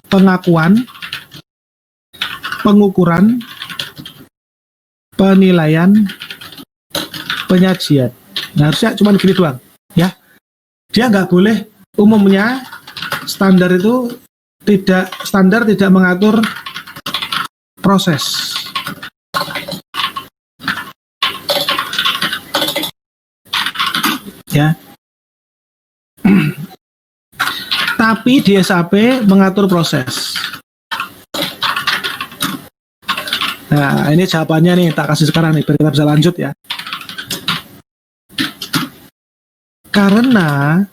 pengakuan, pengukuran, penilaian, penyajian. Nah, harusnya cuma gini doang, ya. Dia nggak boleh, umumnya standar tidak mengatur proses. Ya. Tapi di SAP mengatur proses. Nah, ini jawabannya nih, tak kasih sekarang nih, biar kita bisa lanjut ya. Karena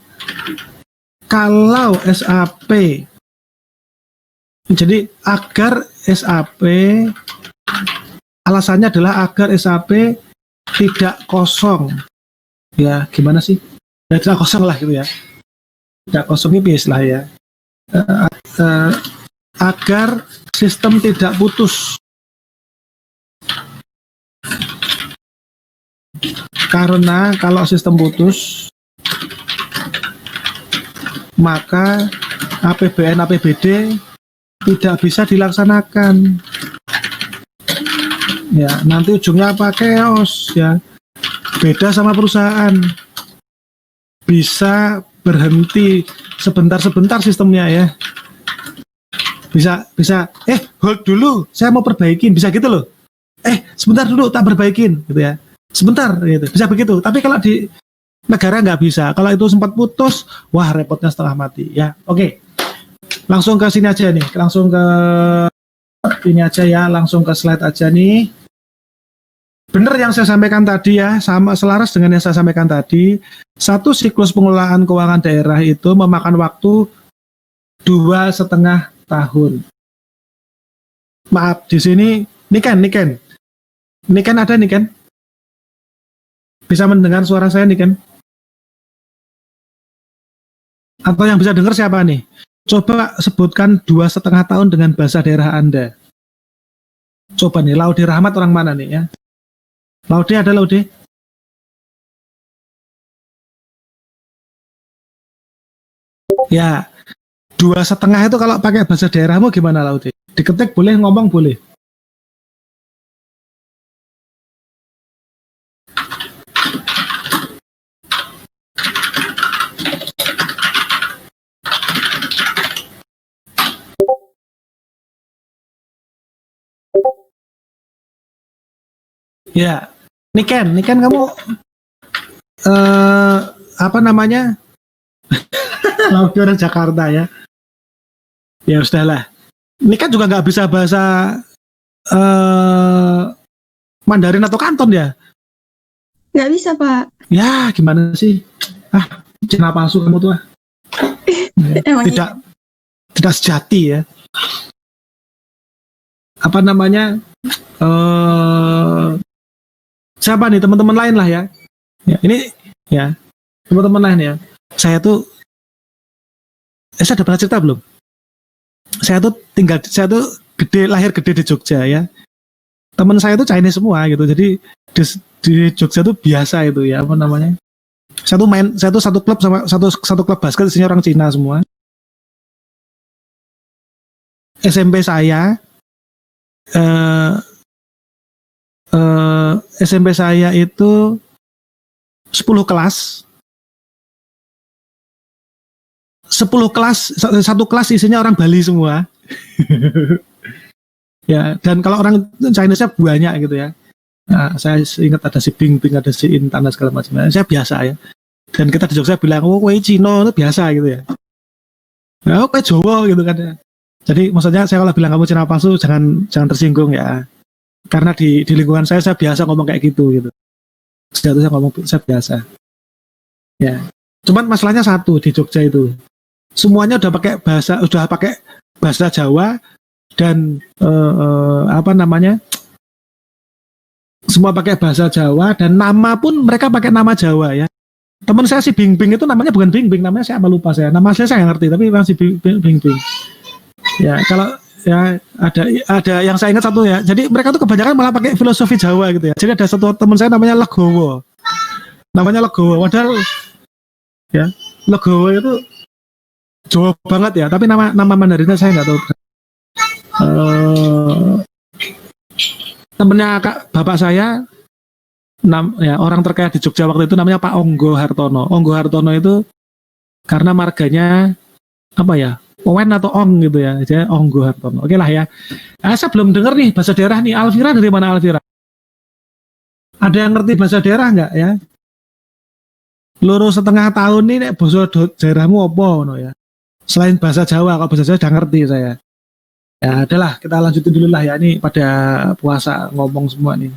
kalau SAP, jadi agar SAP, alasannya adalah agar SAP tidak kosong. Ya, gimana sih? Ya, tidak kosong lah gitu ya. Tidak kosong ini biasa lah ya. Agar sistem tidak putus. Karena kalau sistem putus, maka APBN APBD tidak bisa dilaksanakan. Ya, nanti ujungnya apa? Chaos ya. Beda sama perusahaan. Bisa berhenti sebentar-sebentar sistemnya ya. Bisa hold dulu, saya mau perbaikin, bisa gitu loh. Sebentar dulu tak perbaikin gitu ya. Sebentar gitu. Bisa begitu. Tapi kalau di negara nggak bisa. Kalau itu sempat putus, wah repotnya setengah mati ya. Oke. Langsung ke sini aja nih. Langsung ke ini aja ya, langsung ke slide aja nih. Benar yang saya sampaikan tadi ya, sama selaras dengan yang saya sampaikan tadi. Satu siklus pengelolaan keuangan daerah itu memakan waktu 2,5 tahun. Maaf, di sini Niken ada Niken? Bisa mendengar suara saya Niken? Atau yang bisa dengar siapa nih? Coba sebutkan 2,5 tahun dengan bahasa daerah Anda. Coba nih, Laude Rahmat orang mana nih ya? Laude ada Laude? Ya, 2,5 itu kalau pakai bahasa daerahmu gimana Laude? Diketik boleh, ngomong boleh. Ya, Niken kamu apa namanya? Laude orang Jakarta ya. Ya sudahlah. Niken juga nggak bisa bahasa Mandarin atau Kanton ya? Nggak bisa, Pak. Ya, gimana sih? Cina palsu kamu tuh. Tidak sejati ya. Apa namanya? Siapa nih teman-teman lain lah ya? Ya ini ya teman-teman lain ya. Saya tuh udah pernah cerita belum? Saya tuh lahir gede di Jogja ya. Teman saya tuh Chinese semua gitu. Jadi di Jogja tuh biasa itu ya, apa namanya? Saya tuh satu klub sama satu klub basket isinya orang Cina semua. SMP saya SMP saya itu 10 kelas. 10 kelas, satu kelas isinya orang Bali semua. Ya, dan kalau orang Chinese-nya banyak gitu ya. Nah, saya ingat ada si Bing, ada si Intan dan segala macam. Saya biasa ya. Dan kita di Jogja bilang, oh kue Cino itu biasa gitu ya. Nah, kue Jawa gitu kan ya. Jadi maksudnya saya kalau bilang kamu Cina palsu jangan tersinggung ya. Karena di lingkungan saya biasa ngomong kayak gitu. Sejatuh saya biasa. Ya. Cuman masalahnya satu di Jogja itu. Semuanya udah pakai bahasa Jawa dan apa namanya? Semua pakai bahasa Jawa dan nama pun mereka pakai nama Jawa ya. Teman saya si Bing itu namanya bukan Bing, namanya saya lupa saya. Nama saya nggak ngerti tapi masih Bing. Ya, kalau ya ada yang saya ingat satu ya. Jadi mereka tuh kebanyakan malah pakai filosofi Jawa gitu ya. Jadi ada satu teman saya namanya Legowo. Padahal ya Legowo itu Jawa banget ya, tapi nama Mandarinnya saya nggak tahu. Temennya bapak saya, ya orang terkaya di Jogja waktu itu namanya Pak Onggo Hartono. Onggo Hartono itu karena marganya apa ya, Owen atau Ong gitu ya, jadi Onggo Hartono. Oke lah ya. Saya belum dengar nih bahasa daerah nih. Alvira dari mana Alvira? Ada yang ngerti bahasa daerah nggak ya? Loro setengah tahun nih nek basa daerahmu apa no ya? Selain bahasa Jawa, kalau bahasa Jawa udah ngerti saya. Ya adalah, kita lanjutin dulu lah ya, ini pada puasa ngomong semua nih.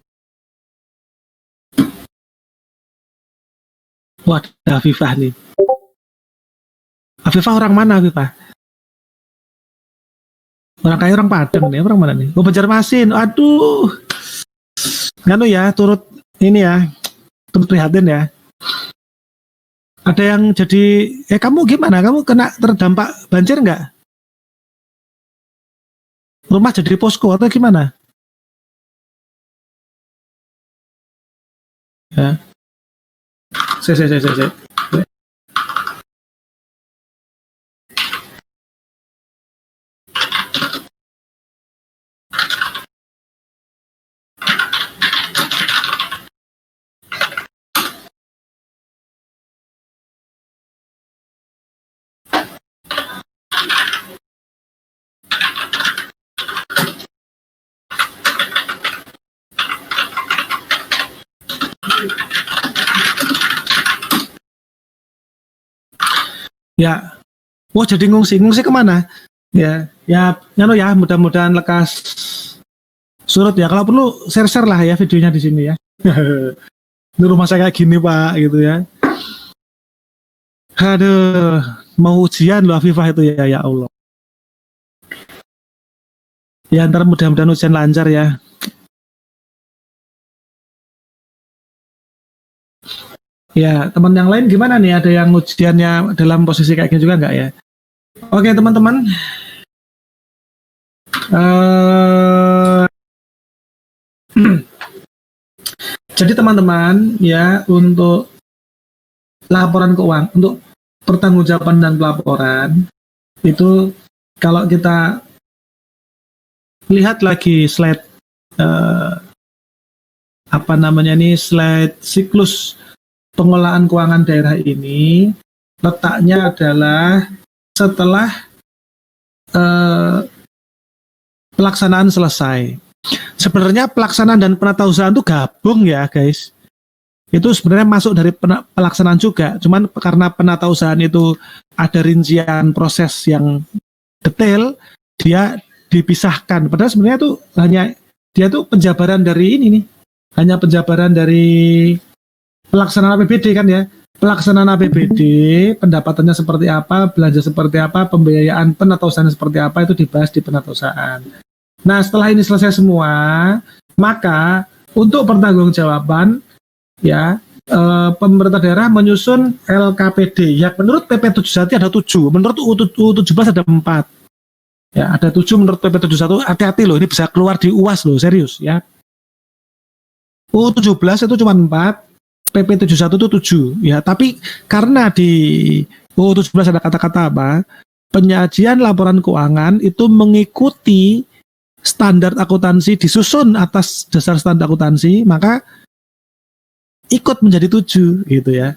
Wah, ada Afifah nih. Afifah orang mana Afifah? Orang kaya, orang Padang nih, orang mana nih? Oh, Banjarmasin. Aduh. Nganu ya, turut ini ya, turut prihatin ya. Ada yang jadi, kamu gimana? Kamu kena terdampak banjir nggak? Rumah jadi posko atau gimana? Ya. Saya. Ya, wah jadi ngungsi kemana? Ya, nganu ya, mudah-mudahan lekas surut ya. Kalau perlu share lah ya videonya di sini ya. Ini rumah saya kayak gini Pak, gitu ya. Aduh, mau ujian loh Afifah itu ya, ya Allah. Ya ntar mudah-mudahan ujian lancar ya. Ya, teman yang lain gimana nih? Ada yang ujiannya dalam posisi kayak gini juga nggak ya? Oke, teman-teman. Jadi teman-teman ya, untuk laporan keuangan, untuk pertanggungjawaban dan pelaporan itu kalau kita lihat lagi slide apa namanya nih, slide siklus pengelolaan keuangan daerah ini, letaknya adalah setelah pelaksanaan selesai. Sebenarnya pelaksanaan dan penatausahaan itu gabung ya guys. Itu sebenarnya masuk dari pelaksanaan juga, cuman karena penatausahaan itu ada rincian proses yang detail, dia dipisahkan. Padahal sebenarnya itu dia tuh penjabaran dari ini nih, hanya penjabaran dari pelaksanaan APBD kan ya. Pelaksanaan APBD, pendapatannya seperti apa, belanja seperti apa, pembiayaan penatausahaan seperti apa, itu dibahas di penatausahaan. Nah, setelah ini selesai semua, maka untuk pertanggungjawaban ya, pemerintah daerah menyusun LKPD yang menurut PP 71 ada 7, menurut U17 ada 4. Ya, ada 7 menurut PP 71. Hati-hati loh, ini bisa keluar di UAS loh, serius ya. U17 itu cuma 4, PP 71 itu 7 ya, tapi karena di U17 ada kata-kata apa? Penyajian laporan keuangan itu mengikuti standar akuntansi, disusun atas dasar standar akuntansi, maka ikut menjadi 7 gitu ya.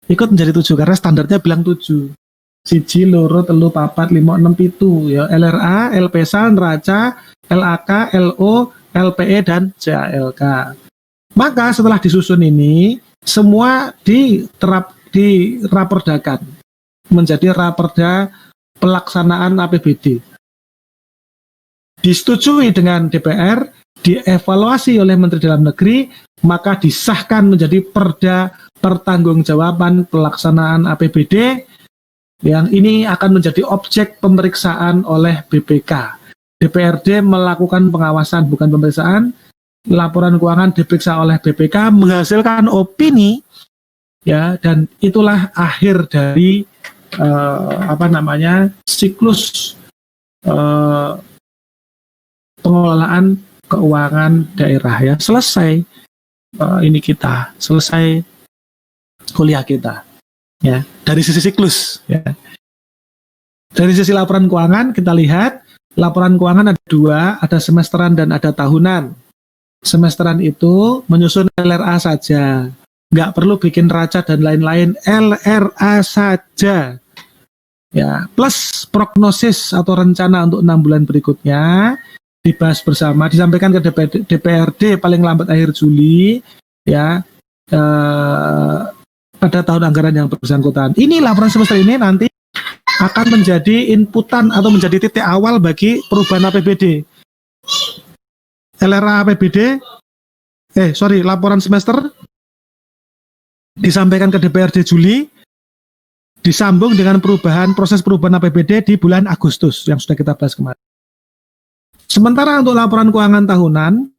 Ikut menjadi 7 karena standarnya bilang 7. Siji, loro, telu, papat, 5, 6, 7 ya. LRA, LPSA, neraca, LAK, LO, LPE dan CALK. Maka setelah disusun ini, semua diraperdakan menjadi raperda pelaksanaan APBD. Disetujui dengan DPR, dievaluasi oleh Menteri Dalam Negeri, maka disahkan menjadi perda pertanggungjawaban pelaksanaan APBD yang ini akan menjadi objek pemeriksaan oleh BPK. DPRD melakukan pengawasan bukan pemeriksaan. Laporan keuangan diperiksa oleh BPK, menghasilkan opini ya, dan itulah akhir dari siklus pengelolaan keuangan daerah ya. Selesai ini kita, selesai kuliah kita ya, dari sisi siklus ya. Dari sisi laporan keuangan kita lihat laporan keuangan ada 2, ada semesteran dan ada tahunan. Semesteran itu menyusun LRA saja, nggak perlu bikin raca dan lain-lain, LRA saja. Ya, plus prognosis atau rencana untuk 6 bulan berikutnya dibahas bersama, disampaikan ke DPRD paling lambat akhir Juli, ya, pada tahun anggaran yang bersangkutan. Ini laporan semester ini nanti akan menjadi inputan atau menjadi titik awal bagi perubahan APBD. LRA APBD, laporan semester disampaikan ke DPRD Juli, disambung dengan proses perubahan APBD di bulan Agustus yang sudah kita bahas kemarin. Sementara untuk laporan keuangan tahunan,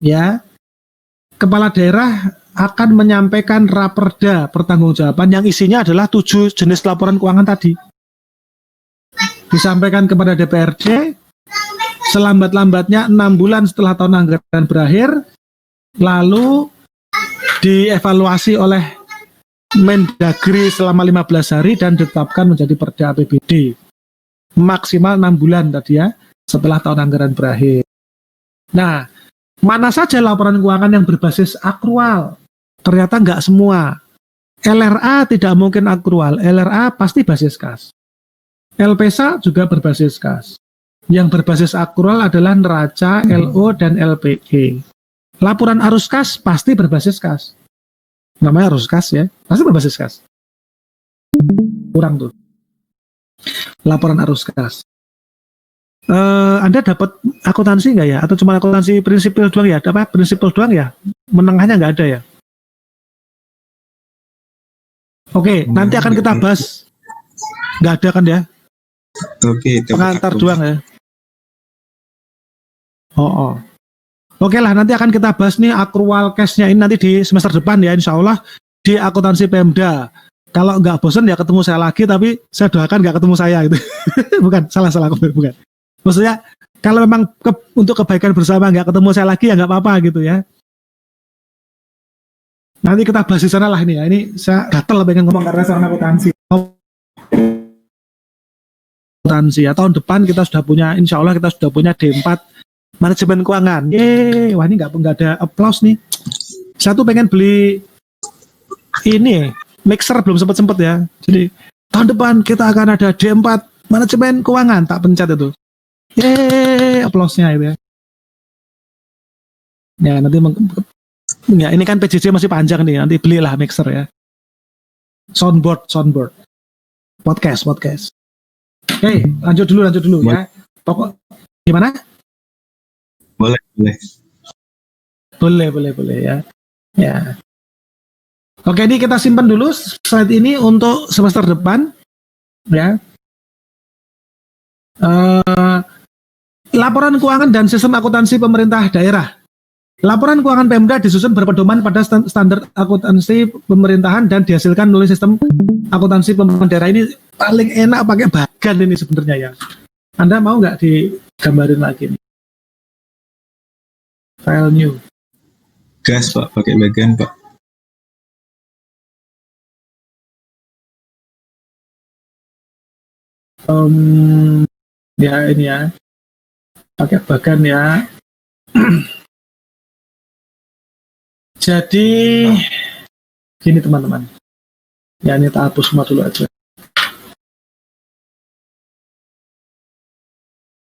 ya, kepala daerah akan menyampaikan raperda pertanggungjawaban yang isinya adalah 7 jenis laporan keuangan tadi. Disampaikan kepada DPRD selambat-lambatnya 6 bulan setelah tahun anggaran berakhir, lalu dievaluasi oleh Mendagri selama 15 hari dan ditetapkan menjadi perda APBD. Maksimal 6 bulan tadi ya, setelah tahun anggaran berakhir. Nah, mana saja laporan keuangan yang berbasis akrual? Ternyata nggak semua. LRA tidak mungkin akrual, LRA pasti basis kas. LPSA juga berbasis kas. Yang berbasis akrual adalah neraca, LO, dan LPE. Laporan arus kas pasti berbasis kas. Namanya arus kas ya, pasti berbasis kas. Kurang tuh. Laporan arus kas. Anda dapat akuntansi nggak ya? Atau cuma akuntansi prinsipil doang ya? Apa prinsipil doang ya? Menengahnya nggak ada ya? Oke, nanti akan kita bahas. Nggak ada kan ya? Oke, pengantar doang ya. Oke lah, nanti akan kita bahas nih akrual cash-nya ini nanti di semester depan ya, insya Allah di akuntansi Pemda. Kalau nggak bosan ya ketemu saya lagi, tapi saya doakan nggak ketemu saya gitu. Bukan, salah bukan. Maksudnya kalau memang untuk kebaikan bersama nggak ketemu saya lagi ya nggak apa-apa gitu ya. Nanti kita bahas di sana lah ini ya. Ini saya gatel pengen ngomong karena soal akuntansi. Ya, tahun depan kita sudah punya, insya Allah kita sudah punya D4 manajemen keuangan. Wah ini nggak ada applause nih. Saya tuh pengen beli ini mixer belum sempet ya. Jadi tahun depan kita akan ada D4 manajemen keuangan, tak pencet itu. Applause-nya itu ya. Ya nanti ya ini kan PJJ masih panjang nih, nanti belilah mixer ya. Soundboard. Podcast. Oke, lanjut dulu ya. Pokok gimana? Boleh ya. Ya. Oke, ini kita simpan dulu slide ini untuk semester depan ya. Laporan keuangan dan sistem akuntansi pemerintah daerah. Laporan keuangan Pemda disusun berpedoman pada standar akuntansi pemerintahan dan dihasilkan oleh sistem akuntansi pemerintah daerah. Ini paling enak pakai bagan ini sebenarnya ya. Anda mau nggak digambarin lagi nih? File new. Gas Pak, pakai bagan Pak. Ya ini ya. Pakai bagan ya. Jadi gini teman-teman. Ya ini tak hapus semua dulu aja.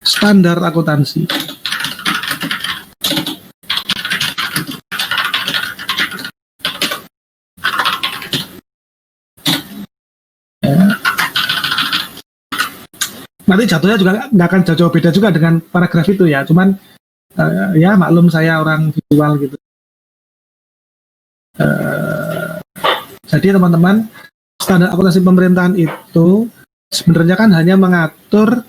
Standar akuntansi. Ya. Nanti jatuhnya juga nggak akan jauh beda juga dengan paragraf itu ya. Cuman ya maklum saya orang visual gitu. Jadi teman-teman, standar akuntansi pemerintahan itu sebenarnya kan hanya mengatur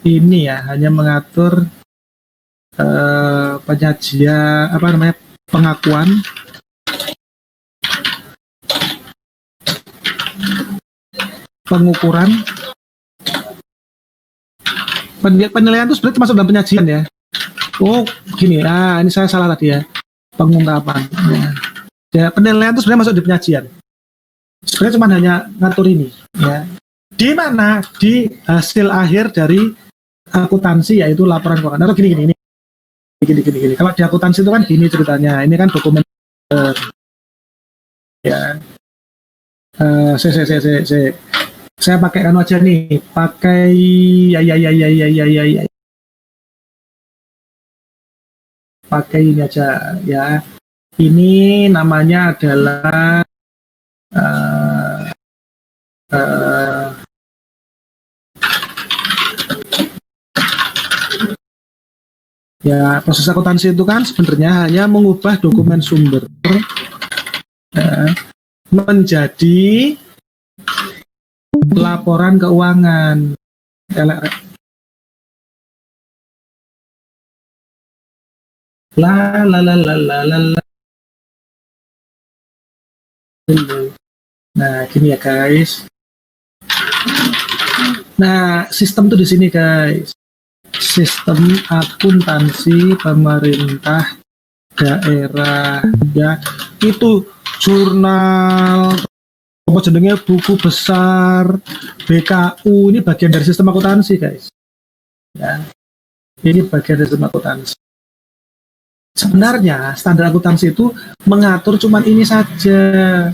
ini ya, hanya mengatur penyajian pengakuan pengukuran penilaian itu sebenarnya termasuk dalam penyajian ya. Oh gini, ini saya salah tadi ya, pengungkapan ya, penilaian itu sebenarnya masuk di penyajian. Sebenarnya cuma hanya ngatur ini ya, Di mana? Di hasil akhir dari akuntansi, yaitu laporan keuangan. Atau gini. Kalau di akuntansi itu kan gini ceritanya. Ini kan dokumen ya. Saya pakai anu aja nih. Pakai ya. Pakai ini aja ya. Ini namanya adalah ya, proses akuntansi itu kan sebenarnya hanya mengubah dokumen sumber menjadi laporan keuangan. Nah, gini ya guys. Nah, sistem tuh di sini guys. Sistem akuntansi pemerintah daerah ya. Itu jurnal apa jenenge, buku besar, BKU, ini bagian dari sistem akuntansi guys. Ya. Ini bagian dari sistem akuntansi. Sebenarnya standar akuntansi itu mengatur cuman ini saja.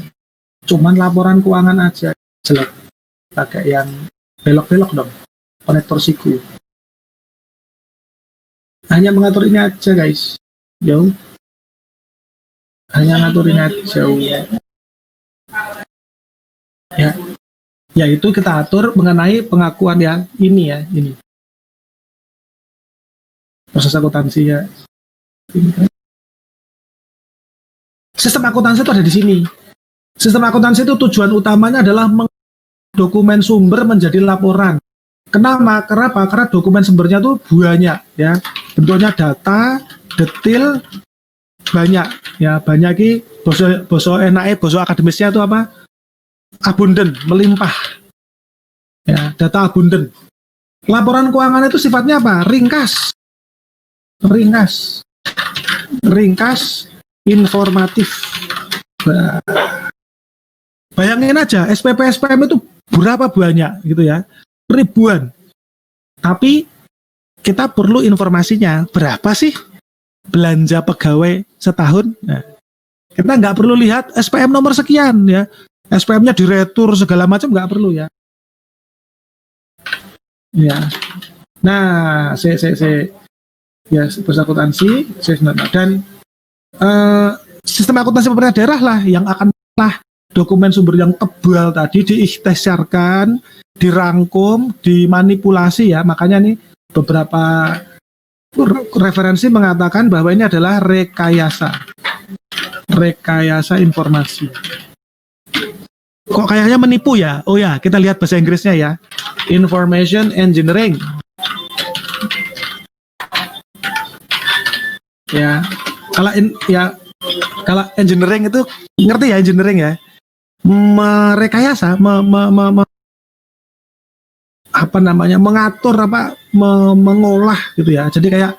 Cuman laporan keuangan aja jelek. Pakai yang belok-belok dong. Konektor siku. Hanya mengatur ini aja guys. Jauh. Hanya ngatur ini aja. Ya. Yaitu kita atur mengenai pengakuan yang ini ya, ini. Proses akuntansi ya. Sistem akuntansi itu ada di sini. Sistem akuntansi itu tujuan utamanya adalah dokumen sumber menjadi laporan. Kenapa? Karena dokumen sumbernya itu banyak ya. Bentuknya data, detail, banyak ya. Banyak ki boso enake, boso akademisnya itu apa? Abundant, melimpah. Ya, data abundant. Laporan keuangan itu sifatnya apa? Ringkas, informatif. Bayangin aja, SPM itu berapa banyak gitu ya, ribuan. Tapi kita perlu informasinya, berapa sih belanja pegawai setahun? Nah, kita nggak perlu lihat SPM nomor sekian ya, SPM-nya diretur segala macam nggak perlu ya. Ya, nah, ya, proses akuntansi, dan sistem akuntansi pemerintah daerah lah yang akan dokumen sumber yang tebal tadi diikhtiarkan, dirangkum, dimanipulasi ya. Makanya nih beberapa referensi mengatakan bahwa ini adalah rekayasa informasi. Kok kayaknya menipu ya? Oh ya, kita lihat bahasa Inggrisnya ya. Information engineering. Ya, kalau engineering itu ngerti ya, engineering ya, merekayasa, mengatur mengolah gitu ya. Jadi kayak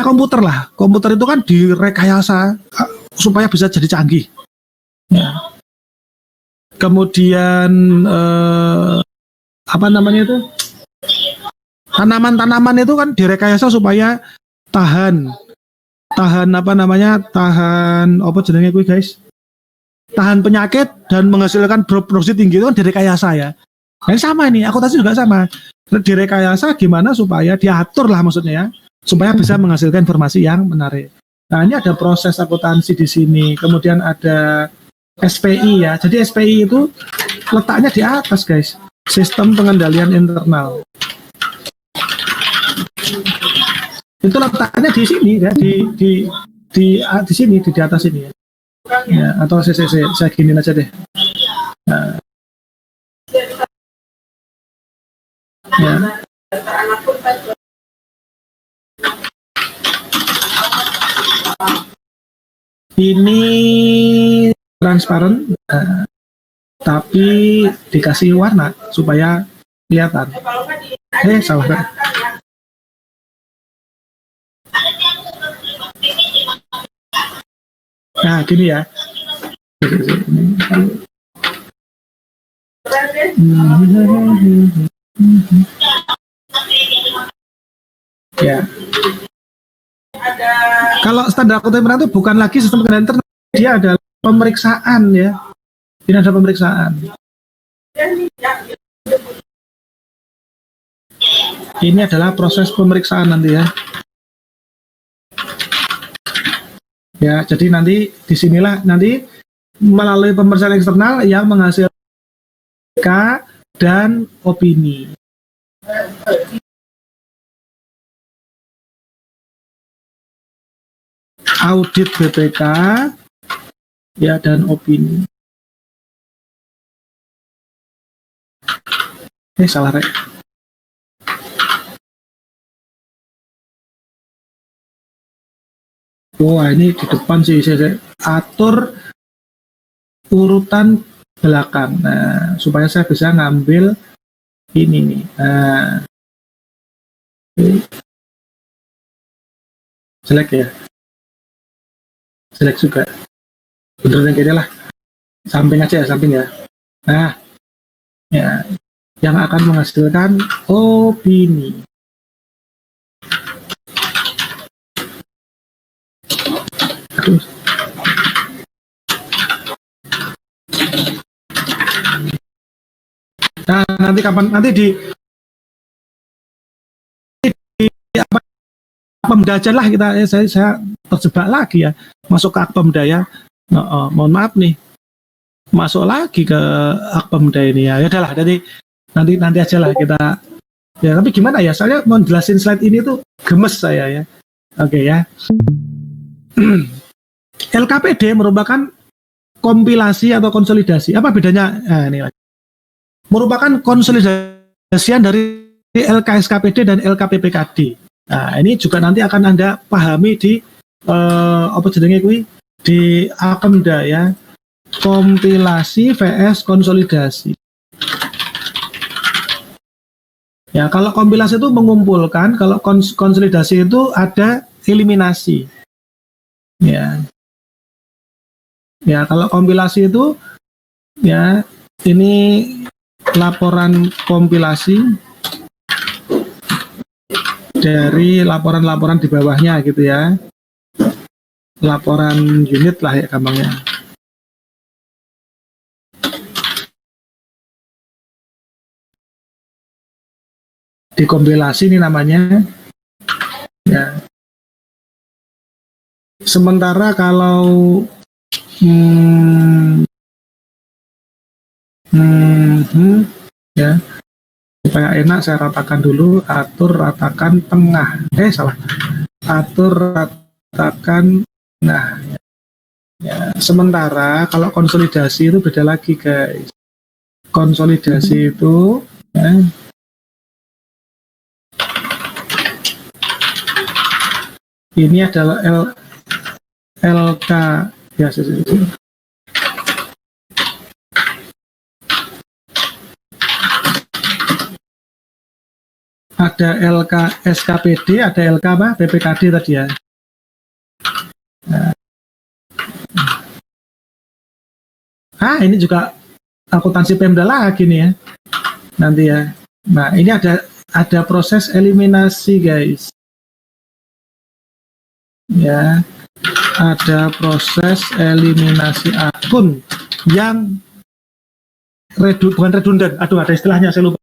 komputer lah. Komputer itu kan direkayasa supaya bisa jadi canggih. Ya. Kemudian tanaman itu kan direkayasa supaya tahan penyakit dan menghasilkan produksi tinggi, itu kan direkayasa ya. Dan sama ini, akuntansi juga sama. Direkayasa gimana supaya diatur lah maksudnya ya, supaya bisa menghasilkan informasi yang menarik. Nah, ini ada proses akuntansi di sini. Kemudian ada SPI ya. Jadi SPI itu letaknya di atas guys. Sistem pengendalian internal. Itu letaknya di sini ya, di sini, di atas ini ya. Ya, atau saya giniin aja deh. Nah. Ya. Ini transparan, tapi dikasih warna supaya kelihatan. Salah kan? Nah, gini ya. Ya. Kalau standar akuntansi perusahaan itu bukan lagi sistem kendaraan internal, dia adalah pemeriksaan ya. Ini ada pemeriksaan. Ini adalah proses pemeriksaan nanti ya. Ya, jadi nanti disinilah nanti melalui pemeriksaan eksternal yang menghasilkan K dan opini. Audit BPK ya dan opini. Salah rek. Wah ini di depan sih saya atur urutan belakang. Nah, supaya saya bisa ngambil ini nih. Nah, select ya. Select juga. Bener yang gini lah. Samping aja ya, samping ya. Nah, ya, yang akan menghasilkan opini. Aduh. Nah, nanti kapan nanti di apa Akpemda aja lah kita saya terjebak lagi ya masuk ke Akpemda ya. Mohon maaf nih masuk lagi ke Akpemda ini ya. Ya udahlah nanti aja lah kita ya. Tapi gimana ya? Saya mau jelasin slide ini tuh gemes saya ya. Oke ya. LKPD merupakan kompilasi atau konsolidasi. Apa bedanya? Nah, ini lagi. Merupakan konsolidasian dari LKSKPD dan LKPPKD. Nah, ini juga nanti akan Anda pahami di apa jenenge kuwi di Akpemda ya. Kompilasi vs konsolidasi. Ya, kalau kompilasi itu mengumpulkan, kalau konsolidasi itu ada eliminasi. Ya. Ya, kalau kompilasi itu ya ini laporan kompilasi dari laporan-laporan di bawahnya gitu ya. Laporan unit lah ya gampangnya. Dikompilasi ini namanya. Ya. Sementara kalau ya supaya enak saya ratakan dulu, atur ratakan tengah. Salah. Atur ratakan tengah. Ya, sementara kalau konsolidasi itu beda lagi guys. Konsolidasi itu ya, ini adalah LK ya ada LK SKPD, ada LK apa? PPKD tadi ya. Nah, ini juga akuntansi Pemda lagi nih ya. Nanti ya. Nah, ini ada proses eliminasi guys. Ya. Ada proses eliminasi akun yang bukan redundant. Aduh, ada istilahnya saya lupa.